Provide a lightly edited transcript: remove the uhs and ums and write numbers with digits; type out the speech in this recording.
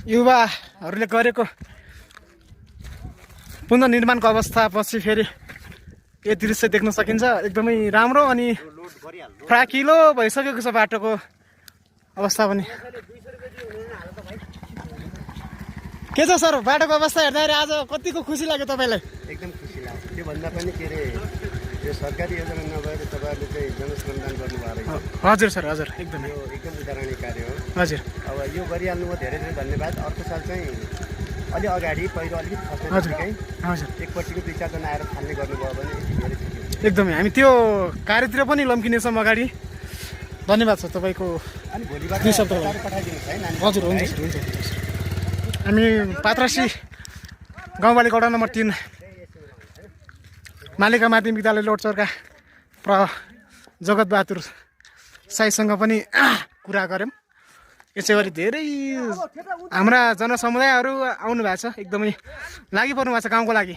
युवाहरूले गरेको पुनर्निर्माणको अवस्थापछि फेरि यो दृश्य देख्न सकिन्छ। एकदमै राम्रो अनि फ्राकिलो भइसकेको छ बाटोको अवस्था पनि। के छ सर बाटोको अवस्था हेर्दाखेरि आज कतिको खुसी लाग्यो तपाईँलाई? एकदम खुसी लाग्यो। त्योभन्दा पनि के अरे यो सरकारी योजना नभएर तपाईँहरूले चाहिँ जनश्रमदान गर्नुभएको रहेछ। हजुर सर, हजुर, एकदमै यो एकदम उदाहरणीय कार्य हो। हजुर, अब यो गरिहाल्नुभयो, धेरै धेरै धन्यवाद। अर्को साल चाहिँ अलि अगाडि पहिलो अलिकति हजुर, खस्दै हजुर, एकपट्टिको 2-4 जना आएर फाल्ने गर्नुभयो भने धेरै ठिक हुन्छ। एकदमै हामी त्यो कार्यतिर पनि लम्किनेछौँ अगाडि। धन्यवाद सर तपाईँको। अनि भोलिबाट दुई शब्द पठाइदिनुहोस् है नानी। हजुर, हुन्छ सर, हुन्छ। हामी पात्रासी गाउँपालिका वडा नम्बर 3 मालिका माध्यमिक विद्यालय लोटचौरका जगतबहादुर साईसँग पनि कुरा गऱ्यौँ। यसै गरी धेरै हाम्रा जनसमुदायहरू आउनु भएको छ, एकदमै लागिपर्नु भएको छ गाउँको लागि।